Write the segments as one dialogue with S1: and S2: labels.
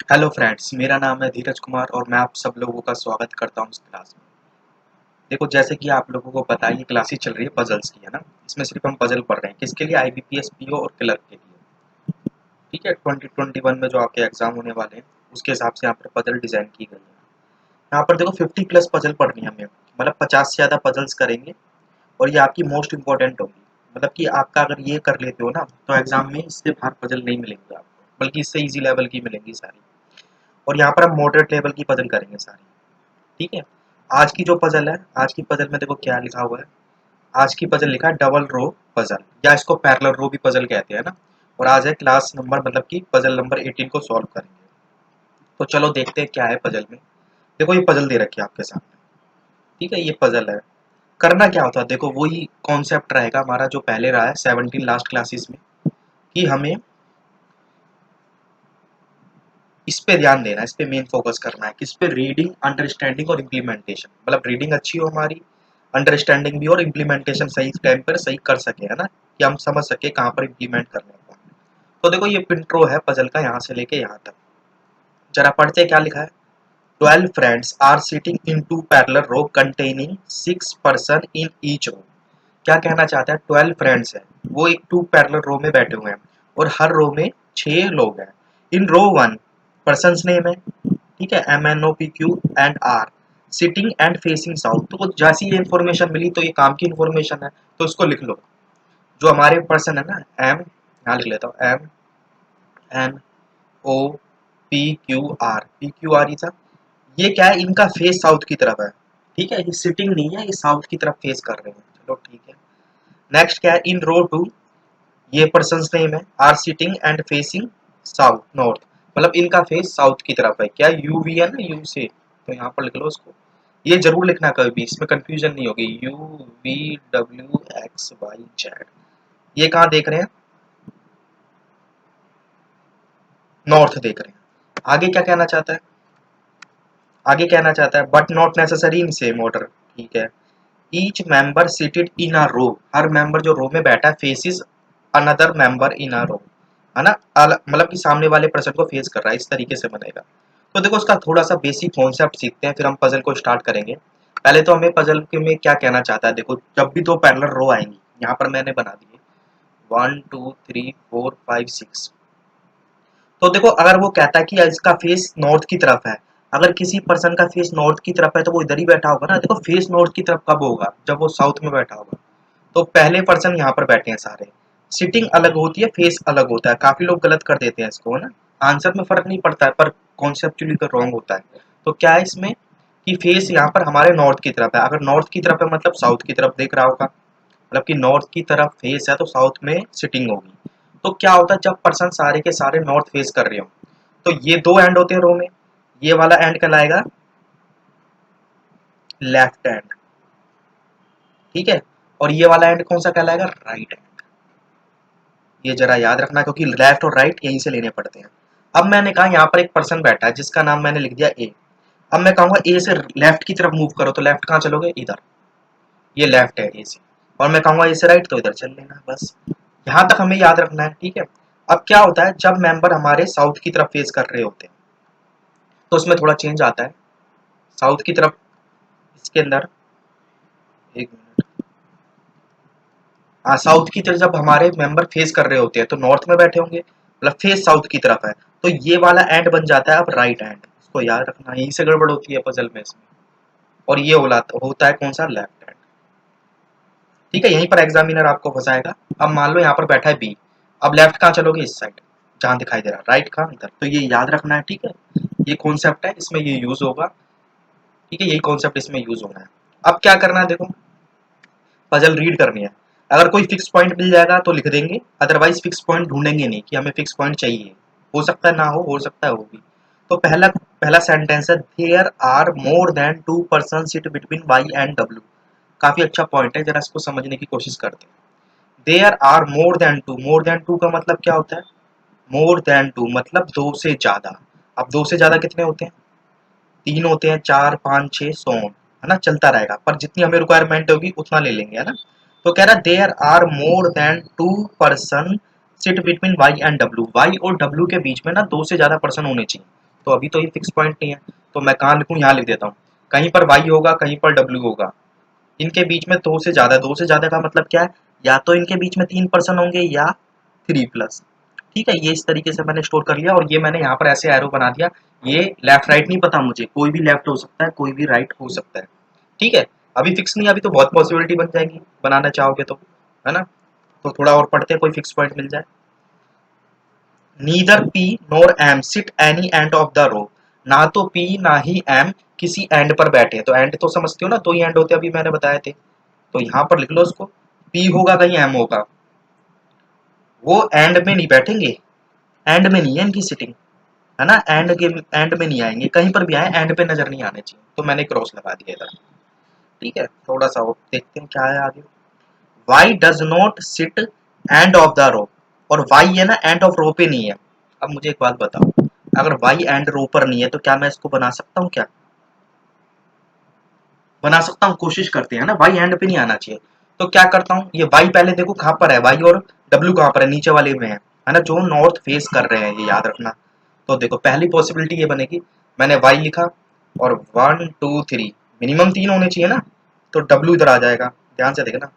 S1: Hello friends, मेरा नाम है धीरज कुमार और मैं आप सब लोगों का स्वागत करता हूँ इस क्लास में। देखो, जैसे कि आप लोगों को पता है ये क्लासेस चल रही है पजल्स की, है ना। इसमें सिर्फ हम पजल पढ़ रहे हैं, किसके लिए? आईबीपीएस, पीओ और क्लर्क के लिए। ठीक है, 2021 में जो आपके एग्जाम होने वाले हैं उसके हिसाब से यहाँ पर पजल डिजाइन की गई है। यहाँ पर देखो 50+ पजल पढ़नी है हमें, मतलब 50 से ज़्यादा पजल्स करेंगे और ये आपकी मोस्ट इंपॉर्टेंट होगी। मतलब कि आपका अगर ये कर लेते हो ना तो एग्जाम में इससे बाहर पजल नहीं मिलेंगे आपको, बल्कि इससे ईजी लेवल की मिलेंगी सारी। और यहाँ पर हम मॉडरेट लेवल की पजल करेंगे सारी। ठीक है। आज की जो पजल है, आज की पजल में देखो क्या लिखा हुआ है। आज की पजल लिखा है डबल रो पजल, या इसको पैरेलल रो भी पजल कहते हैं ना। और आज है क्लास नंबर, मतलब कि पजल नंबर 18 को सॉल्व करेंगे। तो चलो देखते हैं क्या है पजल में। देखो ये पजल दे रखी है आपके सामने। ठीक है, ये पजल है। करना क्या होता है, देखो वही कॉन्सेप्ट रहेगा हमारा जो पहले रहा है 17 लास्ट क्लासेस में, कि हमें इस पे ध्यान देना है, इस पे मेन फोकस करना है, किस पे? रीडिंग, अंडरस्टैंडिंग और इम्प्लीमेंटेशन। मतलब रीडिंग अच्छी हो हमारी, अंडरस्टैंडिंग भी, और इम्प्लीमेंटेशन सही टाइम पर सही कर सके, है ना, कि हम समझ सके कहाँ पर इम्प्लीमेंट करना है। तो देखो ये इंट्रो है पजल का, यहाँ से लेके यहाँ तक। जरा पढ़ते क्या लिखा है। 12 friends are sitting in two parallel row containing 6 person in each row. क्या कहना चाहता है? 12 फ्रेंड्स हैं, वो एक टू पैरेलल रो में बैठे हुए हैं और हर रो में 6 लोग हैं। इन रो 1 पर्सन नेम है, ठीक है, MNOPQ and are, sitting and facing south. तो जैसी ये इन्फॉर्मेशन मिली तो ये काम की इन्फॉर्मेशन है, तो इसको लिख लो। जो हमारे पर्सन है ना, एम, यहाँ लिख लेता हूँ, MNOPQR, PQR ही था। ये क्या है? इनका फेस साउथ की तरफ है। ठीक है, ये सिटिंग नहीं है, ये साउथ की तरफ फेस कर रहे हैं। चलो ठीक है। नेक्स्ट क्या है? इन रो 2 ये पर्सन नेम है, are sitting and facing south, north. मतलब इनका फेस साउथ की तरफ है। क्या? यूवी है ना, यू से, तो यहाँ पर लिख लो उसको। ये जरूर लिखना कभी भी, इसमें कंफ्यूजन नहीं होगी। UVWXYZ। ये कहाँ देख रहे हैं? नॉर्थ देख रहे हैं। आगे क्या कहना चाहता है? आगे कहना चाहता है but not necessary in same order. ठीक है। Each member seated in a row, हर मेंबर जो रो में बैठा है faces another member in a row, है ना। मतलब कि सामने वाले पर्सन को फेस कर रहा है, इस तरीके से बनेगा। तो देखो उसका थोड़ा सा बेसिक कॉन्सेप्ट सीखते हैं, फिर हम पजल को स्टार्ट करेंगे। पहले तो हमें पजल के में क्या कहना चाहता है, देखो जब भी दो पैरेलल रो आएंगी, यहाँ पर मैंने बना दिए 1 2 3 4 5 6। तो देखो अगर वो कहता है कि इसका फेस नॉर्थ की तरफ है, अगर किसी पर्सन का फेस नॉर्थ की तरफ है तो वो इधर ही बैठा होगा ना। देखो फेस नॉर्थ की तरफ कब होगा? जब वो साउथ में बैठा होगा। तो पहले पर्सन यहाँ पर बैठे हैं सारे। सिटिंग अलग होती है, फेस अलग होता है। काफी लोग गलत कर देते हैं इसको, है ना। आंसर में फर्क नहीं पड़ता है पर कॉन्सेप्चुअली तो रॉन्ग होता है। तो क्या है इसमें कि फेस यहाँ पर हमारे नॉर्थ की तरफ है। अगर नॉर्थ की तरफ है मतलब साउथ की तरफ देख रहा होगा, मतलब कि नॉर्थ की तरफ फेस है तो साउथ में सिटिंग होगी। तो क्या होता है जब पर्सन सारे के सारे नॉर्थ फेस कर रहे हो, तो ये दो एंड होते हैं रो में। ये वाला एंड कहलाएगा लेफ्ट एंड, ठीक है। और ये वाला एंड कौन सा कहलाएगा? Right and. ये जरा याद रखना क्योंकि लेफ्ट और राइट यहीं से लेने पड़ते हैं। अब मैंने कहा यहाँ पर एक पर्सन बैठा है जिसका नाम मैंने लिख दिया ए। अब मैं कहूंगा ए से लेफ्ट की तरफ मूव करो, तो लेफ्ट कहाँ चलोगे? इधर। ये लेफ्ट है ए से। और मैं कहूंगा ए से राइट, तो इधर चल लेना, बस। यहाँ तक हमें याद रखना है, ठीक है। अब क्या होता है जब मेंबर हमारे साउथ की तरफ फेस कर रहे होते हैं तो उसमें थोड़ा चेंज आता है। साउथ की तरफ इसके अंदर, एक मिनट, हाँ, साउथ की तरफ जब हमारे मेंबर फेस कर रहे होते हैं तो नॉर्थ में बैठे होंगे, मतलब फेस साउथ की तरफ है। तो ये वाला एंड बन जाता है अब राइट एंड। इसको याद रखना, यहीं से गड़बड़ होती है पजल में इसमें। और ये होता है कौन सा? Left and. ठीक है, यहीं पर एग्जामिनर आपको फंसाएगा। अब मान लो यहाँ पर बैठा है बी, अब लेफ्ट कहाँ चलोगे? इस साइड, जहाँ दिखाई दे रहा है। राइट कहाँ? इधर। तो ये याद रखना है, ठीक है। ये कॉन्सेप्ट है, इसमें ये यूज होगा। ठीक है, यही कॉन्सेप्ट इसमें यूज होना है। अब क्या करना है, देखो पजल रीड करनी है। अगर कोई फिक्स पॉइंट मिल जाएगा तो लिख देंगे, अदरवाइज फिक्स पॉइंट ढूंढेंगे नहीं कि हमें फिक्स पॉइंट चाहिए। हो सकता है ना हो सकता है हो भी। तो पहला पहला सेंटेंस है there are more than 2 person sit between Y and W. काफी अच्छा पॉइंट है, जरा इसको समझने की कोशिश करते हैं। There are more than 2, more than 2 का मतलब क्या होता है? मोर देन 2 मतलब दो से ज्यादा। अब दो से ज्यादा कितने होते हैं? तीन होते हैं, चार, पाँच, छः, सौ, है ना। चलता रहेगा, पर जितनी हमें रिक्वायरमेंट होगी उतना ले लेंगे, है ना। तो कह रहा है there are more than 2 person sit between Y and W. Y और डब्ल्यू के बीच में ना दो से ज्यादा पर्सन होने चाहिए। तो अभी तो ये फिक्स पॉइंट नहीं है, तो मैं कहाँ लिखूँ, यहाँ लिख देता हूँ। कहीं पर वाई होगा, कहीं पर डब्ल्यू होगा। इनके बीच में दो से ज्यादा का मतलब क्या है, या तो इनके बीच में 3% होंगे या 3+। ठीक है, ये इस तरीके से मैंने स्टोर कर लिया, और ये मैंने यहाँ पर ऐसे एरो बना दिया। ये लेफ्ट राइट नहीं पता मुझे, कोई भी लेफ्ट हो सकता है, कोई भी राइट हो सकता है। ठीक है, अभी फिक्स नहीं है, अभी तो बहुत पॉसिबिलिटी बन जाएगी बनाना चाहोगे तो, है ना। तो थोड़ा और पढ़ते हैं, कोई फिक्स पॉइंट मिल जाए। Neither P nor M sit any end of the row. ना तो पी ना ही एम किसी एंड पर बैठे हैं। तो एंड तो समझते हो ना, दो ही एंड होते हैं, अभी मैंने बताए थे। तो यहाँ पर लिख लो उसको, पी होगा कहीं एम होगा, वो एंड में नहीं बैठेंगे, एंड में नहीं है इनकी सिटिंग, है ना। एंड के एंड में नहीं आएंगे, कहीं पर भी आए एंड पे नजर नहीं आने चाहिए, तो मैंने क्रॉस लगा दिया इधर। ठीक है, थोड़ा सा और देखते हैं क्या है आगे। Y does not sit end of the row, और वाई है ना एंड ऑफ रो पे नहीं है। अब मुझे एक बात बताओ, अगर वाई एंड रो पर नहीं है तो क्या मैं इसको बना सकता हूँ क्या, बना सकता हूँ, कोशिश करते हैं ना, वाई एंड पे नहीं आना चाहिए। तो क्या करता हूँ, ये वाई पहले देखो कहाँ पर है, वाई और डब्ल्यू कहाँ पर है, नीचे वाले में है ना, जो नॉर्थ फेस कर रहे हैं, ये याद रखना। तो देखो पहली पॉसिबिलिटी ये बनेगी, मैंने वाई लिखा और 1 2 3, मिनिमम 3 होने चाहिए ना, तो डब्ल्यू इधर आ जाएगा, ध्यान से देखना।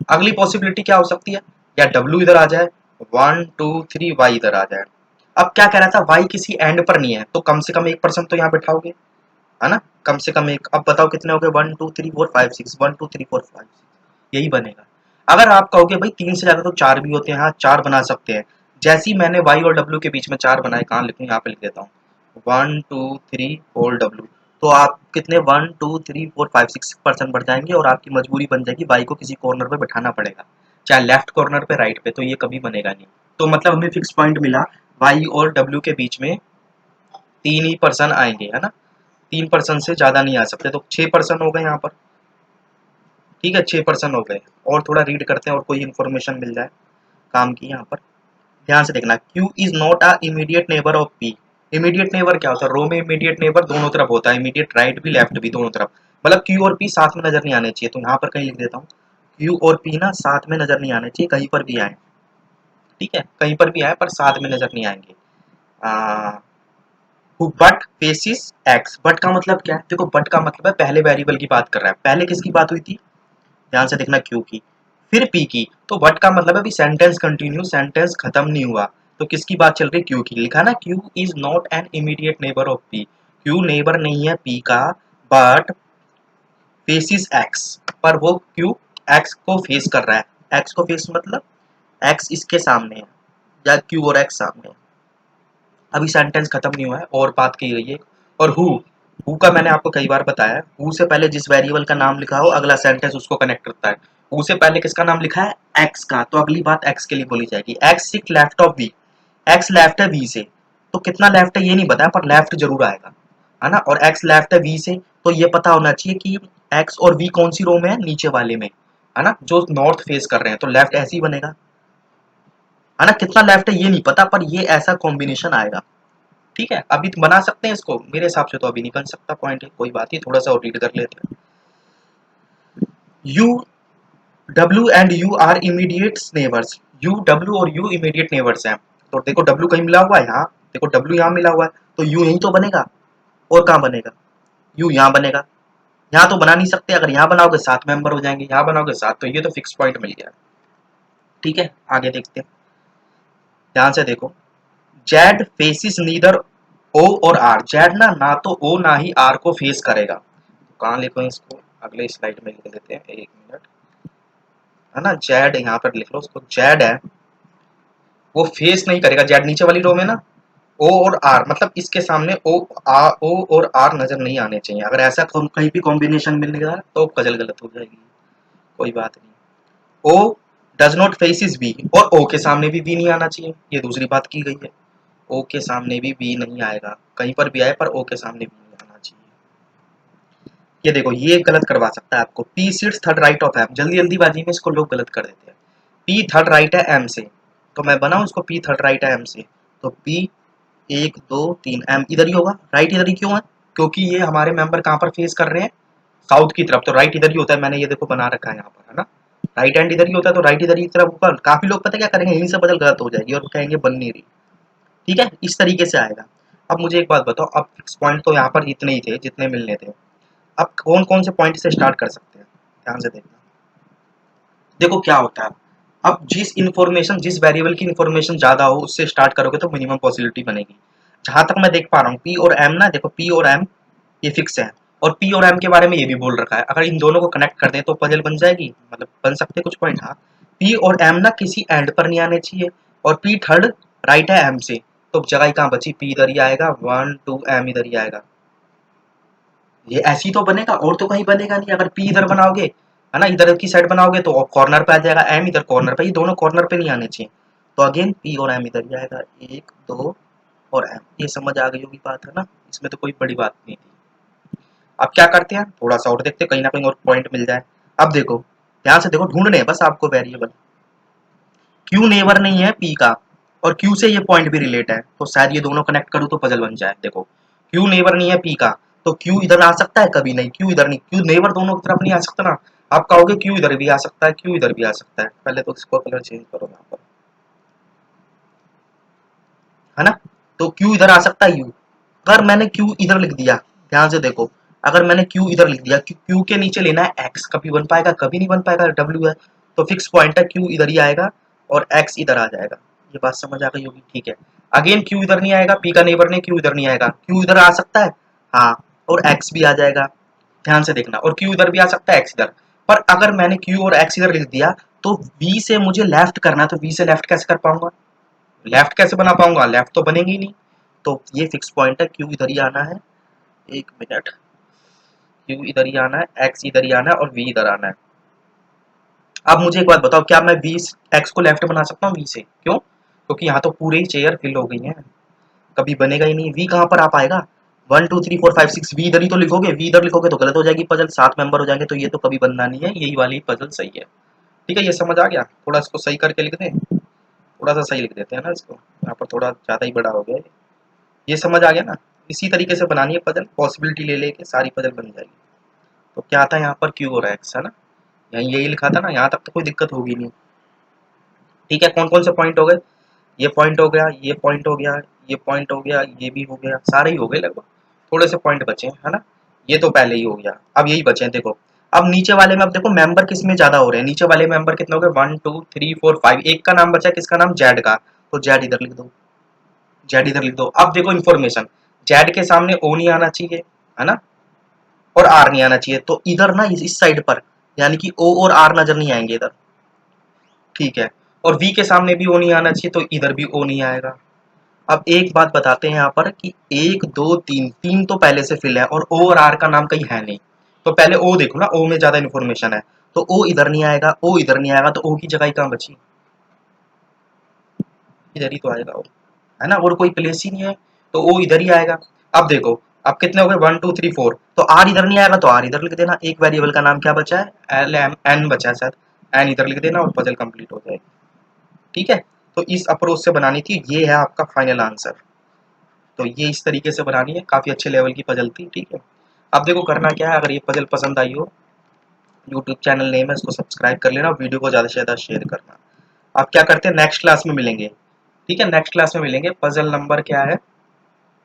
S1: अगली पॉसिबिलिटी क्या हो सकती है, या डब्ल्यू इधर आ जाए, 1 2 3 वाई इधर आ जाए। अब क्या कह रहा था, वाई किसी एंड पर नहीं है, तो कम से कम 1% तो यहाँ बैठाओगे, है ना, कम से कम एक। अब बताओ कितने हो गए, 1 2 3 4 5 6, 1 2 3 4 5, यही बनेगा। अगर आप कहोगे भाई 3 से ज्यादा तो 4 भी होते हैं, हाँ 4 बना सकते हैं। जैसे ही मैंने वाई और डब्ल्यू के बीच में 4 बनाए, कहाँ लिखूँ, यहाँ पे लिख देता हूँ, 1 2 3 4 डब्ल्यू। तो आप कितने, 1 2 3 4 5 6% बढ़ जाएंगे, और आपकी मजबूरी बन जाएगी वाई को किसी कॉर्नर पे बैठाना पड़ेगा, चाहे लेफ्ट कॉर्नर पे, राइट पे, तो ये कभी बनेगा नहीं। तो मतलब हमें फिक्स पॉइंट मिला, वाई और डब्ल्यू के बीच में 3 ही पर्सन आएंगे, है ना, 3% से ज्यादा नहीं आ सकते, तो 6% हो गए यहाँ पर। ठीक है, 6% हो गए। और थोड़ा रीड करते हैं और कोई इन्फॉर्मेशन मिल जाए काम की यहाँ पर। ध्यान से देखना, Q is not a immediate neighbour of P। Immediate neighbour क्या होता है, रो में इमीडिएट नेबर दोनों तरफ होता है, इमीडिएट राइट भी लेफ्ट भी, दोनों तरफ। मतलब Q और P साथ में नजर नहीं आने चाहिए, तो यहाँ पर कहीं लिख देता हूँ, Q और P ना साथ में नजर नहीं आने चाहिए, कहीं पर भी आए। ठीक है, कहीं पर भी आए पर साथ में नजर नहीं आएंगे। बट फेसिस एक्स, बट का मतलब क्या है, देखो बट का मतलब है पहले वेरिएबल की बात कर रहा है, पहले किसकी बात हुई थी, ध्यान से देखना, क्यू की, फिर पी की। तो बट का मतलब अभी सेंटेंस कंटिन्यू, सेंटेंस खत्म नहीं हुआ, तो किसकी बात चल रही है, क्यू की। लिखा ना, Q is not an immediate neighbour of P, Q neighbour नहीं है पी का, बट फेसिस एक्स, पर वो क्यू एक्स को फेस कर रहा है। एक्स को फेस मतलब एक्स इसके सामने है, या क्यू और एक्स सामने है। अभी सेंटेंस खत्म नहीं हुआ है, और बात की गई है। और हु का मैंने आपको कई बार बताया, हु से पहले जिस वेरिएबल का नाम लिखा हो, अगला सेंटेंस उसको कनेक्ट करता है। हु से पहले किसका नाम लिखा है, एक्स का, तो अगली बात एक्स के लिए बोली जाएगी। X sit left of V, X left है वी से, तो कितना लेफ्ट है ये नहीं बताया, पर लेफ्ट जरूर आएगा, है ना। और एक्स लेफ्ट है वी से, तो ये पता होना चाहिए कि एक्स और वी कौन सी रो में है, नीचे वाले में, है ना, जो नॉर्थ फेस कर रहे हैं, तो लेफ्ट ऐसे ही बनेगा, है ना। कितना लेफ्ट है ये नहीं पता, पर ये ऐसा कॉम्बिनेशन आएगा। ठीक है, अभी तो बना सकते हैं इसको, मेरे हिसाब से तो अभी नहीं बन सकता पॉइंट है, कोई बात नहीं, थोड़ा सा और रीड कर लेते हैं। U W and U are immediate neighbours, U W और यू इमीडिएट नेबर्स हैं। तो देखो डब्ल्यू कहीं मिला हुआ है, यहाँ देखो डब्ल्यू यहाँ मिला हुआ है, तो यू यहीं तो बनेगा, और कहाँ बनेगा, यू यहाँ बनेगा। यहाँ तो बना नहीं सकते, अगर यहाँ बनाओगे 7 मेंबर हो जाएंगे, यहाँ बनाओगे 7, तो ये तो फिक्स पॉइंट मिल गया। ठीक है, आगे देखते हैं, ध्यान से देखो। जेड फेसिस नीदर ओ और आर, जेड ना ना तो ओ ना ही आर को फेस करेगा। कहाँ लिखो इसको, अगले स्लाइड में लिख देते हैं, 1 मिनट, है ना। जेड यहाँ पर लिख लो उसको, जेड है वो फेस नहीं करेगा, जेड नीचे वाली रो में ना, ओ और आर, मतलब इसके सामने ओ और आर नजर नहीं आने चाहिए। अगर ऐसा कहीं भी कॉम्बिनेशन मिल गया तो गजल गलत हो जाएगी, कोई बात नहीं। ओ डज नॉट फेसिस बी, और ओ के सामने भी बी नहीं आना चाहिए, ये दूसरी बात की गई है। ओ के सामने भी बी नहीं आएगा, कहीं पर भी आए पर ओ के सामने भी नहीं आना चाहिए। ये देखो ये गलत करवा सकता है आपको, P sits third right of M, जल्दी जल्दीबाजी में इसको लोग गलत कर देते हैं। पी थर्ड राइट है एम से, तो मैं बनाऊं इसको, पी थर्ड राइट है एम से, तो पी 1 2 3 एम इधर ही होगा, राइट इधर ही क्यों है, क्योंकि ये हमारे मेंबर कहाँ पर फेस कर रहे हैं, साउथ की तरफ, तो राइट इधर ही होता है, मैंने ये देखो बना रखा है यहाँ पर, है ना। राइट हैंड इधर ही होता है, तो राइट इधर ही तरफ ऊपर। काफी लोग पता क्या करेंगे, यहीं से बदल गलत हो जाएगी और कहेंगे बन नहीं रही। ठीक है, इस तरीके से आएगा। अब मुझे एक बात बताओ, अब फिक्स पॉइंट तो यहाँ पर इतने ही थे जितने मिलने थे, अब कौन कौन से पॉइंट से स्टार्ट कर सकते हैं, ध्यान से देखना। देखो क्या होता है, अब जिस वेरिएबल की इन्फॉर्मेशन ज्यादा हो उससे स्टार्ट करोगे तो मिनिमम पॉसिबिलिटी बनेगी। जहां तक मैं देख पा रहा हूँ पी और एम ना, देखो पी और एम ये फिक्स है, और पी और एम के बारे में ये भी बोल रखा है, अगर इन दोनों को कनेक्ट कर दें तो पजल बन जाएगी, मतलब बन सकते कुछ पॉइंट। हाँ, पी और एम ना किसी एंड पर नहीं आने चाहिए, और पी थर्ड राइट है एम से, तो जगह ही कहाँ बची, पी इधर ही आएगा, 1 2 एम इधर ही आएगा। ये ऐसी तो बनेगा, और तो कहीं बनेगा नहीं। अगर पी इधर बनाओगे, है ना, इधर की साइड बनाओगे तो कॉर्नर पे आ जाएगा, एम इधर कॉर्नर पे, ये दोनों कॉर्नर पे नहीं आने चाहिए, तो अगेन पी और एम इधर ही आएगा, 1 2 और एम। ये समझ आ गई होगी बात, है ना, इसमें तो कोई बड़ी बात नहीं थी। अब क्या करते हैं, थोड़ा सा और देखते हैं, कहीं ना कहीं और पॉइंट मिल जाए। अब देखो ध्यान से देखो, ढूंढने हैं बस आपको वेरिएबल। क्यू नेबर नहीं है पी का, और क्यू से ये पॉइंट भी रिलेट है, तो शायद ये दोनों कनेक्ट करूँ तो पजल बन जाए। देखो क्यू नेबर नहीं है पी का, तो क्यू इधर आ सकता है, कभी नहीं, क्यू इधर नहीं, क्यू नेबर दोनों की तरफ नहीं आ सकता ना। आप कहोगे क्यू इधर भी आ सकता है, क्यू इधर भी आ सकता है, पहले तो इसको कलर चेंज करो यहाँ पर, है ना, तो क्यू इधर आ सकता है, यू। अगर मैंने क्यू इधर लिख दिया, ध्यान से देखो, अगर मैंने क्यू इधर लिख दिया, क्यू के नीचे लेना है एक्स, कभी बन पाएगा, कभी नहीं बन पाएगा, डब्ल्यू है, तो फिक्स पॉइंट है, क्यू इधर ही आएगा और एक्स इधर आ जाएगा। ये बात समझ आ गई होगी, ठीक है। अगेन क्यू इधर नहीं आएगा, पी का नेबर ने क्यू इधर नहीं आएगा, क्यू इधर आ सकता है, हाँ, और एक्स भी आ जाएगा, ध्यान से देखना, और क्यू इधर भी आ सकता है, एक्स इधर। पर अगर मैंने क्यू और एक्स इधर लिख दिया, तो वी से मुझे लेफ्ट करना है, तो वी से लेफ्ट कैसे कर पाऊंगा, लेफ्ट कैसे बना पाऊंगा, लेफ्ट तो बनेंगे ही नहीं। तो ये फिक्स पॉइंट है, क्यू इधर ही आना है, 1 मिनट, क्यू इधर ही आना है, एक्स इधर ही आना है और वी इधर आना है। अब मुझे एक बात बताओ, क्या मैं वी एक्स को लेफ्ट बना सकता हूँ वी से, क्यों, क्योंकि यहाँ तो पूरे ही चेयर फिल हो गई हैं, कभी बनेगा ही नहीं, वी कहाँ पर आ पाएगा, 1 2 3 4 5 6, वी इधर ही तो लिखोगे, वी इधर लिखोगे तो गलत हो जाएगी पजल, 7 मेंबर हो जाएंगे, तो ये तो कभी बनना नहीं है, यही वाली पजल सही है। ठीक है, ये समझ आ गया, थोड़ा इसको सही करके लिख दें, थोड़ा सा सही लिख देते हैं ना इसको, यहाँ पर थोड़ा ज़्यादा ही बड़ा हो गया ये समझ आ गया ना। इसी तरीके से बनानी है पजल, पॉसिबिलिटी ले लेके सारी पजल बन जाएगी। तो क्या था यहाँ पर, क्यू और एक्स, है ना, यहाँ यही लिखा था ना, यहाँ तक तो कोई दिक्कत होगी नहीं। ठीक है, कौन कौन से पॉइंट हो गए, ये पॉइंट हो गया, ये पॉइंट हो गया, ये पॉइंट हो गया, ये भी हो गया, सारे ही हो गए लगभग, थोड़े से पॉइंट बचे हैं, है ना, ये तो पहले ही हो गया, अब यही बचे हैं। देखो अब नीचे वाले में, अब देखो मेंबर किस में ज्यादा हो रहे हैं, नीचे वाले मेंबर कितने हो गए, 1 2 3 4 5, एक का नाम बचा है, किसका नाम, जेड का, तो जेड इधर लिख दो, जेड इधर लिख दो। अब देखो इन्फॉर्मेशन, जेड के सामने ओ नहीं आना चाहिए, है ना, और आर नहीं आना चाहिए, तो इधर ना इस साइड पर, यानी कि ओ और आर नजर नहीं आएंगे इधर, ठीक है, और वी के सामने भी ओ नहीं आना चाहिए, तो इधर भी ओ नहीं आएगा। अब एक बात बताते हैं यहाँ पर कि 1 2 3, तीन तो पहले से फिल है और ओ और आर का नाम कहीं है नहीं, तो पहले ओ देखो ना, ओ में ज्यादा इन्फॉर्मेशन है, तो ओ इधर नहीं आएगा, ओ इधर नहीं आएगा, तो ओ की जगह ही कहाँ बची, इधर ही तो आएगा ओ, है ना, और कोई प्लेस ही नहीं है, तो ओ इधर ही आएगा। अब देखो, अब कितने हो गए, 1 2 3 4, तो आर इधर नहीं आएगा, तो आर इधर लिख देना, एक वेरिएबल का नाम क्या बचा है, एल एम एन बचा है शायद, एन इधर लिख देना और पजल कंप्लीट हो जाएगी। ठीक है, तो इस अप्रोच से बनानी थी, ये है आपका फाइनल आंसर। तो ये इस तरीके से बनानी है, काफी अच्छे लेवल की पजल थी। ठीक है, अब देखो करना क्या है, अगर ये पजल पसंद आई हो, यूट्यूब चैनल नेम है, इसको सब्सक्राइब कर लेना, वीडियो को ज़्यादा से ज़्यादा शेयर करना। अब क्या करते हैं, नेक्स्ट क्लास में मिलेंगे। ठीक है, नेक्स्ट क्लास में मिलेंगे, पजल नंबर क्या है,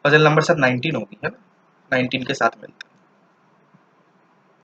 S1: पजल नंबर शायद 19 होगी, है ना, 19 के साथ मिलते हैं।